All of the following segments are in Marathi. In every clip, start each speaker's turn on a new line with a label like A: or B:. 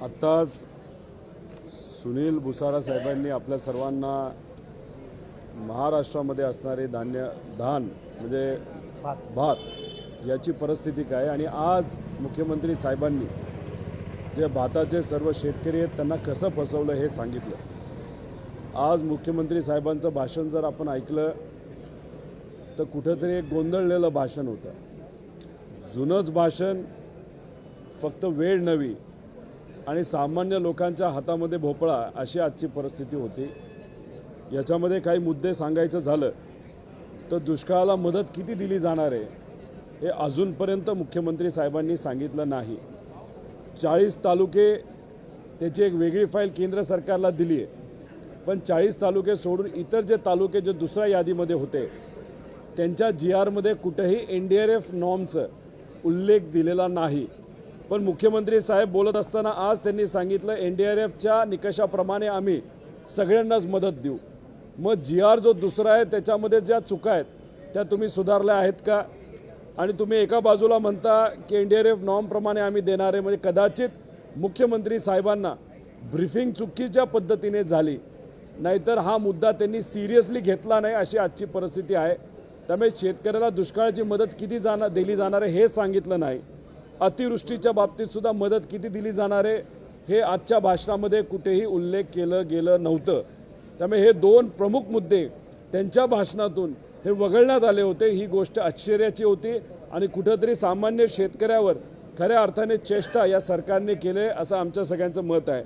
A: आत्ताच सुनील भुसारा साहेबांनी आपल्या सर्वांना महाराष्ट्रामध्ये असणारे धान म्हणजे भात याची परिस्थिती काय आणि आज मुख्यमंत्री साहेबांनी जे भाताचे सर्व शेतकरी आहेत त्यांना कसं फसवलं हे सांगितलं। आज मुख्यमंत्री साहेबांचं भाषण जर आपण ऐकलं तर कुठेतरी एक गोंधळलेलं भाषण होतं। जुनंच भाषण, फक्त वेळ नवी आणि सामान्य लोकांच्या हातामध्ये भोपळा अशी आजची परिस्थिती होती। याच्यामध्ये काही मुद्दे सांगायचं झालं तर दुष्काळाला मदत किती दिली जाणार आहे हे अजूनपर्यंत मुख्यमंत्री साहेबांनी सांगितलं नाही। 40 तालुके त्याची एक वेगळी फाईल केंद्र सरकारला दिली आहे, पण 40 तालुके सोडून इतर जे तालुके जे दुसऱ्या यादीमध्ये होते त्यांच्या GRमध्ये कुठेही NDRF नॉर्मचा उल्लेख दिलेला नाही। पण मुख्यमंत्री साहेब बोलत असताना आज त्यांनी सांगितलं NDRFच्या निकषाप्रमाणे आम्ही सगळ्यांनाच मदत देऊ। मग GR जो दुसरा आहे त्याच्यामध्ये ज्या चुका आहेत त्या तुम्ही सुधारल्या आहेत का? आणि तुम्ही एका बाजूला म्हणता की NDRF नॉर्मप्रमाणे आम्ही देणार आहे, म्हणजे कदाचित मुख्यमंत्री साहेबांना ब्रीफिंग चुकीच्या पद्धतीने झाली, नाहीतर हा मुद्दा त्यांनी सिरियसली घेतला नाही अशी आजची परिस्थिती आहे। त्यामुळे शेतकऱ्याला दुष्काळाची मदत किती दिली जाणार आहे हे सांगितलं नाही। अतिवृष्टीच्या बाबतीत सुद्धा मदत किती दिली जाणार आहे हे आजच्या भाषणामध्ये कुठेही उल्लेख केलं गेलं नव्हतं। त्यामुळे हे दोन प्रमुख मुद्दे त्यांच्या भाषणातून हे वगळण्यात आले होते। ही गोष्ट आश्चर्याची होती आणि कुठेतरी सामान्य शेतकऱ्यावर खऱ्या अर्थाने चेष्टा या सरकारने केले असं आमच्या सगळ्यांचं मत आहे।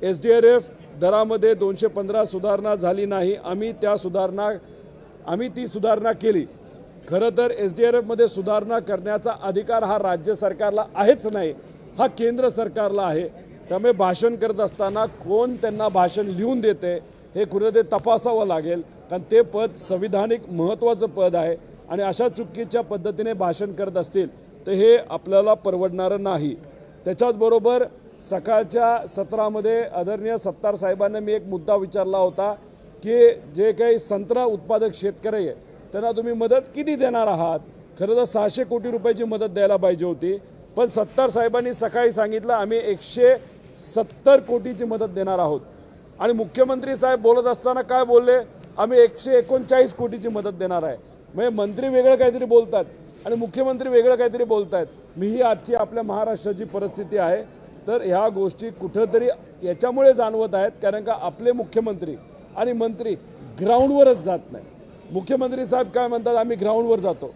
A: SDRF दरामध्ये 215 सुधारणा झाली नाही, आम्ही ती सुधारणा केली। खरं तर SDRFमध्ये सुधारणा करण्याचा अधिकार हा राज्य सरकारला आहेच नाही, हा केंद्र सरकारला आहे। त्यामुळे भाषण करत असताना कोण त्यांना भाषण लिहून देते हे कुठेतरी तपासावं लागेल, कारण ते पद संविधानिक महत्त्वाचं पद आहे आणि अशा चुकीच्या पद्धतीने भाषण करत असतील तर हे आपल्याला परवडणारं नाही। त्याच्याचबरोबर सकाळच्या सत्रामध्ये आदरणीय सत्तार साहेबांना मी एक मुद्दा विचारला होता की जे काही संत्रा उत्पादक शेतकरी आहे त्यांना तुम्ही मदत किती देणार आहात? खरं तर 600 कोटी रुपयाची मदत द्यायला पाहिजे होती, पण सत्तार साहेबांनी सकाळी सांगितलं आम्ही 170 कोटीची मदत देणार आहोत। आणि मुख्यमंत्री साहेब बोलत असताना काय बोलले? आम्ही 139 कोटीची मदत देणार आहे। म्हणजे मंत्री वेगळं काहीतरी बोलतात आणि मुख्यमंत्री वेगळं काहीतरी बोलतात। ही आजची आपल्या महाराष्ट्राची परिस्थिती आहे। तर ह्या गोष्टी कुठंतरी याच्यामुळे जाणवत आहेत कारण का आपले मुख्यमंत्री आणि मंत्री ग्राउंडवरच जात नाही। मुख्यमंत्री साहेब काय म्हणतात? आम्ही ग्राउंडवर जातो।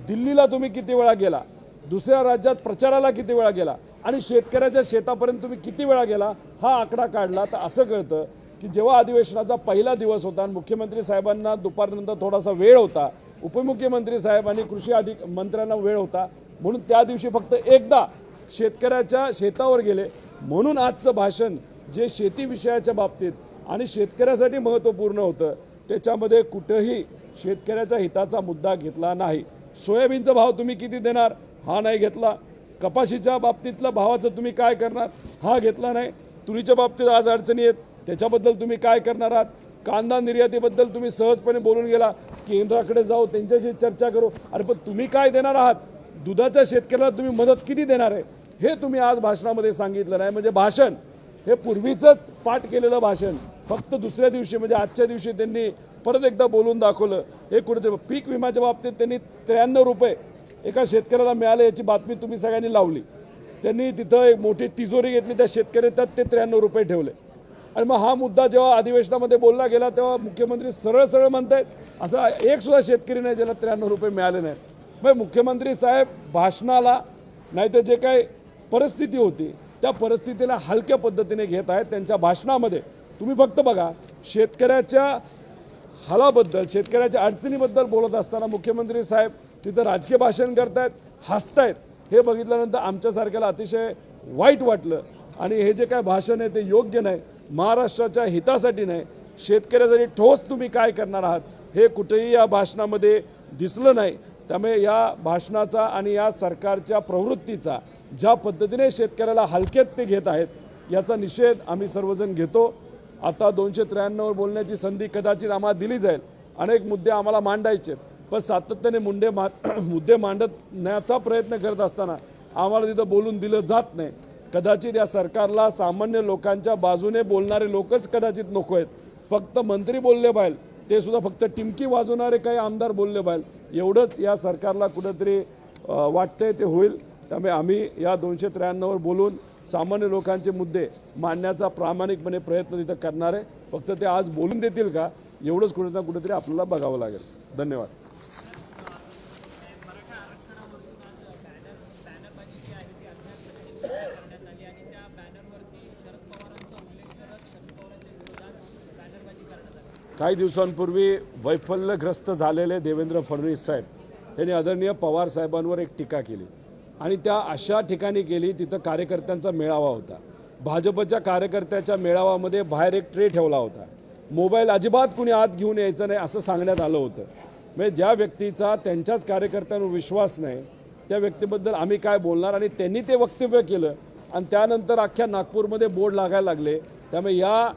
A: दिल्लीला तुम्ही किती वेळा गेला, दुसऱ्या राज्यात प्रचाराला किती वेळा गेला आणि शेतकऱ्याच्या शेतापर्यंत तुम्ही किती वेळा गेला हा आकडा काढला तर असं कळतं की जेव्हा अधिवेशनाचा पहिला दिवस होता आणि मुख्यमंत्री साहेबांना दुपारनंतर थोडासा वेळ होता, उपमुख्यमंत्री साहेब आणि कृषी मंत्र्यांना वेळ होता, म्हणून त्या दिवशी फक्त एकदा शेतकऱ्याच्या शेतावर गेले। म्हणून आजचं भाषण जे शेती विषयाच्या बाबतीत आणि शेतकऱ्यासाठी महत्त्वपूर्ण होतं त्याच्यामध्ये कुठेही शेतकऱ्याच्या हिताचा मुद्दा घेतला नाही। सोयाबीनचा भाव तुम्ही किती देणार हा नाही घेतला, कपाशीच्या बाबतीतल्या भावाचं तुम्ही काय करणार हा घेतला नाही, तुरीच्या बाबतीत आज अडचणी आहेत त्याच्याबद्दल तुम्ही काय करणार आहात, कांदा निर्यातीबद्दल तुम्ही सहजपणे बोलून गेला, केंद्राकडे जाऊ त्यांच्याशी चर्चा करू। अरे पण तुम्ही काय देणार आहात? दुधाच्या शेतकऱ्याला तुम्ही मदत किती देणार आहे हे तुम्ही आज भाषणामध्ये सांगितलं नाही। म्हणजे भाषण हे पूर्वीचंच पाठ केलेलं भाषण फक्त दुसऱ्या दिवशी म्हणजे आजच्या दिवशी त्यांनी परत एकदा बोलून दाखवलं। हे कुठे पीक विम्याच्या बाबतीत त्यांनी 93 रुपये एका शेतकऱ्याला मिळाले याची बातमी तुम्ही सगळ्यांनी लावली। त्यांनी तिथं एक मोठी तिजोरी घेतली, त्या शेतकऱ्यात ते 93 रुपये ठेवले। आणि मग हा मुद्दा जेव्हा अधिवेशनामध्ये बोलला गेला तेव्हा मुख्यमंत्री सरळ म्हणतायत असा एक सुद्धा शेतकरी नाही ज्याला 93 रुपये मिळाले नाहीत। मग मुख्यमंत्री साहेब भाषणाला नाही तर जे काही परिस्थिती होती त्या परिस्थितीला हलक्या पद्धतीने घेत आहेत। त्यांच्या भाषणामध्ये तुम्ही फक्त बघा, शेतकऱ्याच्या हालाबद्दल शेतकऱ्याच्या अडचणीबद्दल बोलत असताना मुख्यमंत्री साहेब तिथं राजकीय भाषण करतायत, हसतायत। हे बघितल्यानंतर आमच्यासारख्याला अतिशय वाईट वाटलं आणि हे जे काय भाषण आहे ते योग्य नाही, महाराष्ट्राच्या हितासाठी नाही, शेतकऱ्यासाठी ठोस तुम्ही काय करणार आहात हे कुठेही या भाषणामध्ये दिसलं नाही। त्यामुळे या भाषणाचा आणि या सरकारच्या प्रवृत्तीचा ज्या पद्धतीने शेतकऱ्याला हलक्यात ते घेत आहेत याचा निषेध आम्ही सर्वजण घेतो। आता 293 बोलण्याची संधी कदाचित आम्हाला दिली जाईल, अनेक मुद्दे आम्हाला मांडायचे, पण सातत्याने मुद्दे मांडण्याचा प्रयत्न करत असताना आम्हाला तिथं बोलून दिलं जात नाही। कदाचित या सरकारला सामान्य लोकांच्या बाजूने बोलणारे लोकच कदाचित नको आहेत. फक्त मंत्री बोलले पाहिजे, ते सुद्धा फक्त टिमकी वाजवणारे काही आमदार बोलले पाहिजे, एवढंच या सरकारला कुठंतरी वाटतंय ते होईल. त्यामुळे आम्ही या 293 वर बोलून सामान्य लोकांचे मुद्दे मांडण्याचा प्रामाणिकपणे प्रयत्न तिथं करणार आहे. फक्त ते आज बोलून देतील का, एवढंच कुठे ना कुठेतरी आपल्याला बघावं लागेल. धन्यवाद. काही दिवसांपूर्वी वैफल्यग्रस्त झालेले देवेंद्र फडणवीस साहेब यांनी आदरणीय पवार साहेबांवर एक टीका केली आणि त्या अशा ठिकाणी केली तिथं कार्यकर्त्यांचा मेळावा होता. भाजपच्या कार्यकर्त्याच्या मेळाव्यामध्ये बाहेर एक ट्रे ठेवला होता. मोबाईल अजिबात कुणी आत घेऊन यायचं नाही असं सांगण्यात आलं होतं. म्हणजे ज्या व्यक्तीचा त्यांच्याच कार्यकर्त्यांवर विश्वास नाही त्या व्यक्तीबद्दल आम्ही काय बोलणार. आणि त्यांनी ते वक्तव्य केलं आणि त्यानंतर अख्ख्या नागपूरमध्ये बोर्ड लागायला लागले. त्यामुळे या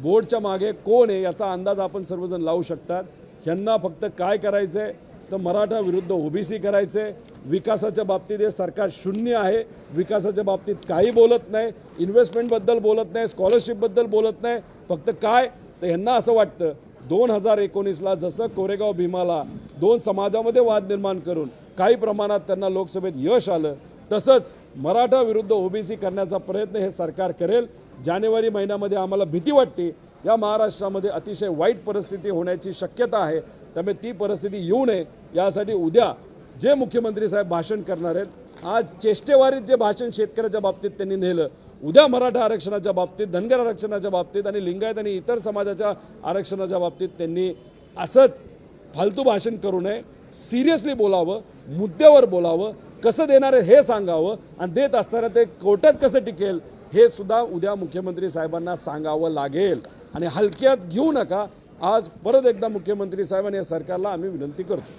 A: बोर्डच्या मागे कोण आहे याचा अंदाज आपण सर्वजण लावू शकतात. ह्यांना फक्त काय करायचं आहे तर मराठा विरुद्ध ओबीसी करायचं आहे. विकासाच्या बाबतीत हे सरकार शून्य आहे. विकासाच्या बाबतीत काही बोलत नाही, इन्व्हेस्टमेंटबद्दल बोलत नाही, स्कॉलरशिपबद्दल बोलत नाही. फक्त काय तर ह्यांना असं वाटतं 2019ला जसं कोरेगाव भीमाला दोन समाजामध्ये वाद निर्माण करून काही प्रमाणात त्यांना लोकसभेत यश आलं, तसंच मराठा विरुद्ध ओबीसी करण्याचा प्रयत्न हे सरकार करेल. जानेवारी महिन्यामध्ये आम्हाला भीती वाटते या महाराष्ट्रामध्ये अतिशय वाईट परिस्थिती होण्याची शक्यता आहे. त्यामुळे ती परिस्थिती येऊ नये यासाठी उद्या जे मुख्यमंत्री साहेब भाषण करणार आहेत, आज चेष्टेवारीत जे भाषण शेतकऱ्याच्या बाबतीत त्यांनी नेलं, उद्या मराठा आरक्षणाच्या बाबतीत, धनगर आरक्षणाच्या बाबतीत आणि लिंगायत आणि इतर समाजाच्या आरक्षणाच्या बाबतीत त्यांनी असंच फालतू भाषण करू नये. सिरियसली बोलावं, मुद्द्यावर बोलावं, कसं देणार आहे हे सांगावं आणि देत असताना ते कोर्टात कसं टिकेल हे सुद्धा उद्या मुख्यमंत्री साहेबांना सांगावं लागेल. आणि हलक्यात घेऊ नका. आज परत एकदा मुख्यमंत्री साहेबांनी या सरकारला आम्ही विनंती करतो.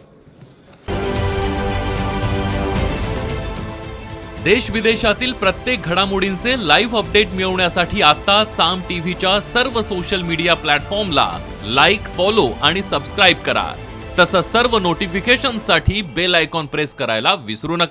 B: देश विदेशातील प्रत्येक घडामोडींचे लाईव्ह अपडेट मिळवण्यासाठी आता साम टीव्हीच्या सर्व सोशल मीडिया प्लॅटफॉर्मला लाईक, फॉलो आणि सबस्क्राईब करा. तसंच सर्व नोटिफिकेशनसाठी बेल आयकॉन प्रेस करायला विसरू नका.